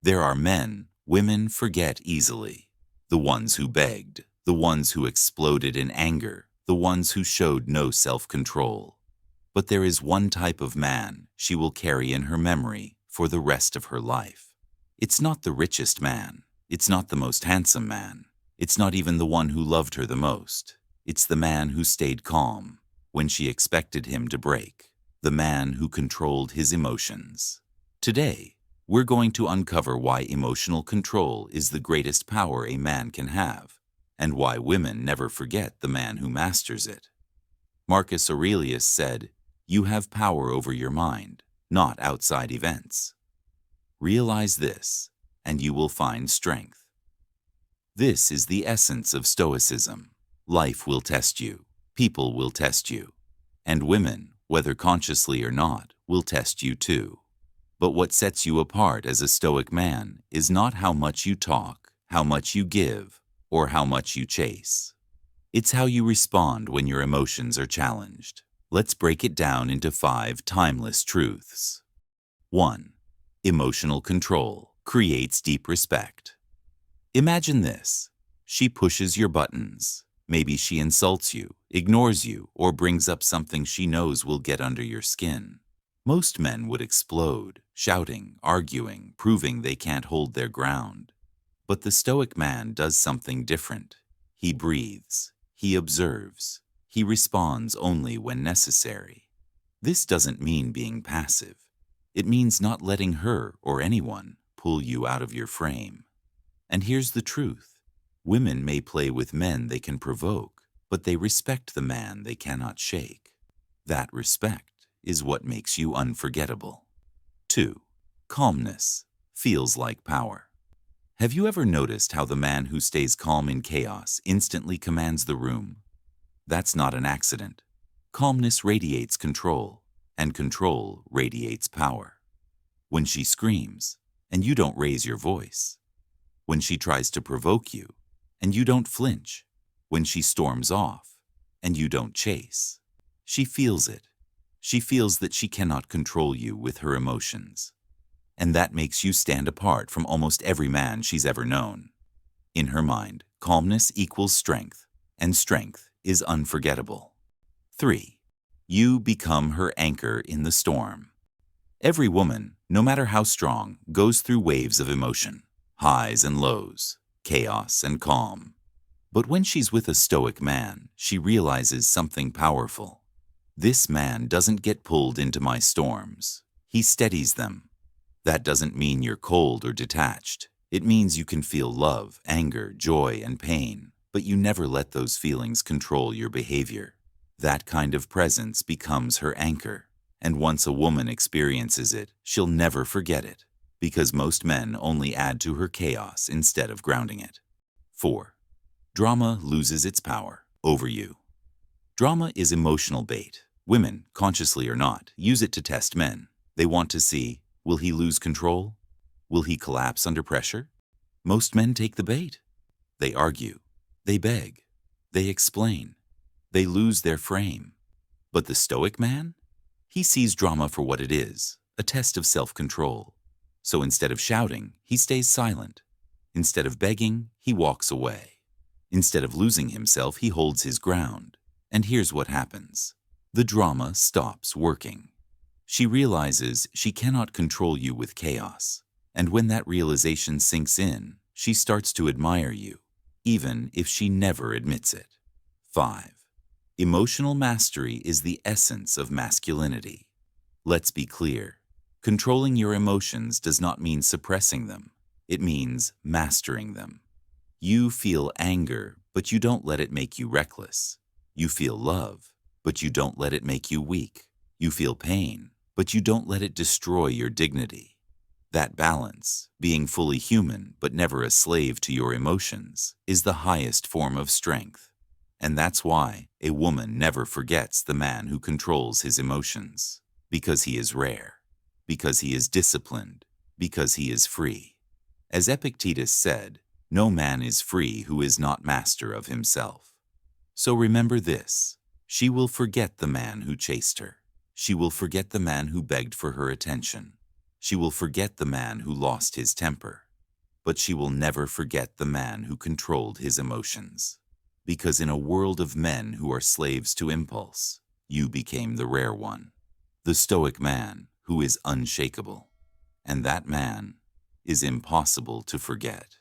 There are men women forget easily. The ones who begged, the ones who exploded in anger, the ones who showed no self-control. But there is one type of man she will carry in her memory for the rest of her life. It's not the richest man. It's not the most handsome man. It's not even the one who loved her the most. It's the man who stayed calm when she expected him to break. The man who controlled his emotions. Today, we're going to uncover why emotional control is the greatest power a man can have, and why women never forget the man who masters it. Marcus Aurelius said, "You have power over your mind, not outside events." Realize this, and you will find strength. This is the essence of Stoicism. Life will test you, people will test you, and women, whether consciously or not, will test you too. But what sets you apart as a Stoic man is not how much you talk, how much you give, or how much you chase. It's how you respond when your emotions are challenged. Let's break it down into 5 timeless truths. 1. Emotional control creates deep respect. Imagine this. She pushes your buttons. Maybe she insults you, ignores you, or brings up something she knows will get under your skin. Most men would explode, shouting, arguing, proving they can't hold their ground. But the Stoic man does something different. He breathes, he observes, he responds only when necessary. This doesn't mean being passive. It means not letting her or anyone pull you out of your frame. And here's the truth. Women may play with men they can provoke, but they respect the man they cannot shake. That respect is what makes you unforgettable. 2. Calmness feels like power. Have you ever noticed how the man who stays calm in chaos instantly commands the room? That's not an accident. Calmness radiates control, and control radiates power. When she screams, and you don't raise your voice. When she tries to provoke you, and you don't flinch. When she storms off, and you don't chase. She feels it. She feels that she cannot control you with her emotions. And that makes you stand apart from almost every man she's ever known. In her mind, calmness equals strength, and strength is unforgettable. 3. You become her anchor in the storm. Every woman, no matter how strong, goes through waves of emotion, highs and lows, chaos and calm. But when she's with a Stoic man, she realizes something powerful. This man doesn't get pulled into my storms. He steadies them. That doesn't mean you're cold or detached. It means you can feel love, anger, joy, and pain, but you never let those feelings control your behavior. That kind of presence becomes her anchor, and once a woman experiences it, she'll never forget it, because most men only add to her chaos instead of grounding it. 4. Drama loses its power over you. Drama is emotional bait. Women, consciously or not, use it to test men. They want to see, will he lose control? Will he collapse under pressure? Most men take the bait. They argue. They beg. They explain. They lose their frame. But the Stoic man? He sees drama for what it is, a test of self-control. So instead of shouting, he stays silent. Instead of begging, he walks away. Instead of losing himself, he holds his ground. And here's what happens. The drama stops working. She realizes she cannot control you with chaos. And when that realization sinks in, she starts to admire you, even if she never admits it. 5. Emotional mastery is the essence of masculinity. Let's be clear. Controlling your emotions does not mean suppressing them. It means mastering them. You feel anger, but you don't let it make you reckless. You feel love, but you don't let it make you weak. You feel pain, but you don't let it destroy your dignity. That balance, being fully human but never a slave to your emotions, is the highest form of strength. And that's why a woman never forgets the man who controls his emotions. Because he is rare. Because he is disciplined. Because he is free. As Epictetus said, no man is free who is not master of himself. So remember this. She will forget the man who chased her. She will forget the man who begged for her attention. She will forget the man who lost his temper, but she will never forget the man who controlled his emotions. Because in a world of men who are slaves to impulse, you became the rare one, the Stoic man who is unshakable. And that man is impossible to forget.